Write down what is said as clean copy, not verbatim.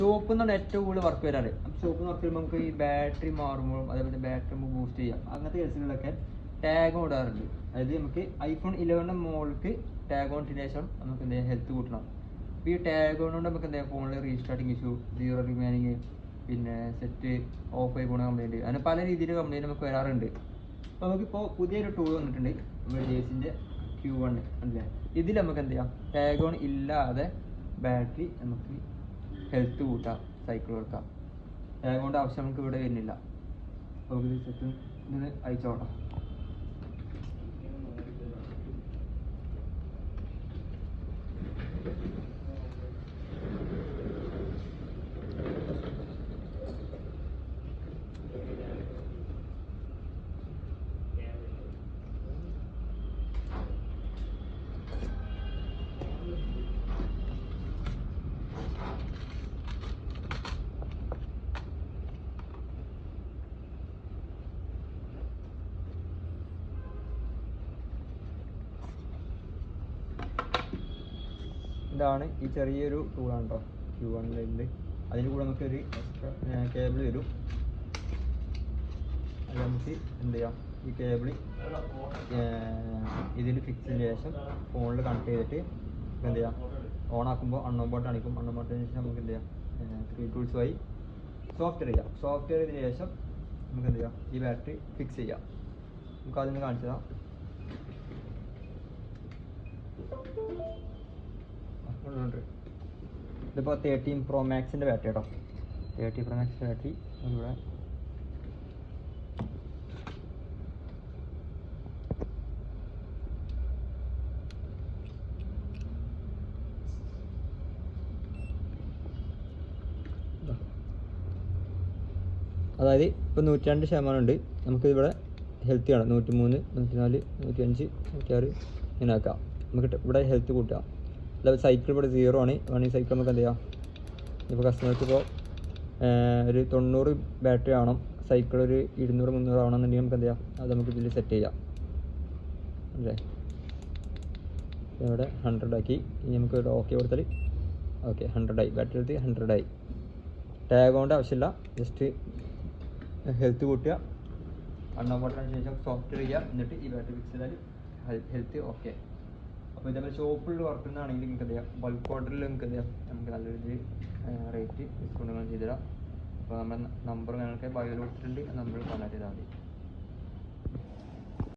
ഷോപ്പിൽ നിന്നാണ് ഏറ്റവും കൂടുതൽ വർക്ക് വരാറ്. ഷോപ്പിൽ നിന്ന് വർക്ക് വരുമ്പോൾ നമുക്ക് ഈ ബാറ്ററി മാറുമ്പോഴും അതേപോലെ ബാറ്ററി നമുക്ക് ബൂസ്റ്റ് ചെയ്യാം, അങ്ങനത്തെ കേസുകളിലൊക്കെ ടാഗ് ഇടാറുണ്ട്. അതായത് നമുക്ക് iPhone 11 മോൾക്ക് ടാഗ് ഓണിന് ശേഷം നമുക്ക് എന്തെങ്കിലും ഹെൽത്ത് കൂട്ടണം. അപ്പോൾ ഈ ടാഗ് കൊണ്ട് നമുക്ക് എന്തെങ്കിലും ഫോണിൽ റീസ്റ്റാർട്ടിങ് ഇഷ്യൂ, സീറോ റിമൈനിങ്, പിന്നെ സെറ്റ് ഓഫ് ആയി പോകുന്ന കംപ്ലൈൻറ്റ്, അങ്ങനെ പല രീതിയിൽ കംപ്ലൈൻറ്റ് നമുക്ക് വരാറുണ്ട്. അപ്പോൾ നമുക്കിപ്പോൾ പുതിയൊരു ടൂൾ വന്നിട്ടുണ്ട്, നമ്മുടെ ജേസിൻ്റെ Q1 അല്ലേ. ഇതിൽ നമുക്ക് എന്ത് ചെയ്യാം, ടാഗ് ഓൺ ഇല്ലാതെ ബാറ്ററി നമുക്ക് ഹെൽത്ത് കൂട്ടാം, സൈക്കിൾ കൊടുക്കാം. ടാഗ് കൊണ്ട് ആവശ്യം നമുക്ക് ഇവിടെ വരുന്നില്ല. അപ്പോൾ നമുക്ക് സെറ്റ് നിന്ന് അയച്ചോട്ടാം. ഇതാണ് ഈ ചെറിയൊരു ടൂളാണ് കേട്ടോ, Q1 ഉണ്ട്. അതിന് കൂടെ നമുക്കൊരു എക്സ്ട്രാ കേബിൾ വരും. അത് നമുക്ക് എന്ത് ചെയ്യാം, ഈ കേബിൾ ഇതിൽ ഫിക്സ് ചെയ്തതിന് ശേഷം ഫോണിൽ കണക്ട് ചെയ്തിട്ട് എന്ത് ചെയ്യാം, ഓൺ ആക്കുമ്പോൾ അണ്ണോൺ ബോട്ട് അണിക്കും. അണ്ണോൺ ബോട്ടിന് ശേഷം നമുക്ക് എന്ത് ചെയ്യാം, 3 ടൂൾസ് വഴി സോഫ്റ്റ്വെയർ ചെയ്യാം. സോഫ്റ്റ്വെയർ ചെയ്തതിന് ശേഷം നമുക്ക് എന്ത് ചെയ്യാം, ഈ ബാറ്ററി ഫിക്സ് ചെയ്യാം. നമുക്ക് അതിന് കാണിച്ചതാണ്. ഇതിപ്പോൾ 13 Pro Maxൻ്റെ ബാറ്ററി കേട്ടോ, 13 Pro Max ബാറ്ററി ഇവിടെ. അതായത് ഇപ്പോൾ 102% ഉണ്ട്. നമുക്ക് ഇവിടെ ഹെൽത്തി ആണ്, 103, 104, 105, 106 ഇങ്ങനെ ആക്കാം. നമുക്ക് ഇവിടെ ഹെൽത്ത് കൂട്ടാം. അല്ല സൈക്കിൾ ഇവിടെ 0 ആണ്. വേണമെങ്കിൽ സൈക്കിൾ നമുക്ക് എന്ത് ചെയ്യാം, ഇപ്പോൾ കസ്റ്റമർക്ക് ഇപ്പോൾ ഒരു 90 ബാറ്ററി ആവണം, സൈക്കിൾ ഒരു 200, 300 ആവണമെന്നുണ്ടെങ്കിൽ നമുക്ക് എന്ത് ചെയ്യാം, അത് നമുക്ക് ഇതിൽ സെറ്റ് ചെയ്യാം അല്ലേ. ഇവിടെ 100 ആക്കി. ഇനി നമുക്ക് ഇവിടെ ഓക്കെ കൊടുത്താൽ ഓക്കെ 100 ആയി, ബാറ്ററി എടുത്ത് 100 ആയി. ടാഗ് കൊണ്ട് ആവശ്യമില്ല, ജസ്റ്റ് ഹെൽത്ത് കൂട്ടുക, അണ്ണോൺ ബോട്ടിന് ശേഷം സോഫ്റ്റ്വെയർ ചെയ്യുക, എന്നിട്ട് ഈ ബാറ്ററി ഫിക്സ് ചെയ്താൽ ഹെൽത്ത് ഓക്കെ. അപ്പോൾ ഇതേപോലെ ഷോപ്പിൽ വർക്ക് ചെയ്യുന്നതാണെങ്കിൽ നിങ്ങൾക്ക് എന്ത് ചെയ്യാം, ബൾക്ക് ഓർഡറിൽ നിങ്ങൾക്ക് എന്ത് ചെയ്യാം, നമുക്ക് നല്ലൊരു റേറ്റ് ഡിസ്കൗണ്ടുകൾ ചെയ്തു തരാം. അപ്പോൾ നമ്മുടെ നമ്പർ ഞങ്ങൾക്ക് ബയോയിൽ കൊടുത്തിട്ടുണ്ട്, നമ്പർ കോൺടാക്ട് ചെയ്താൽ മതി.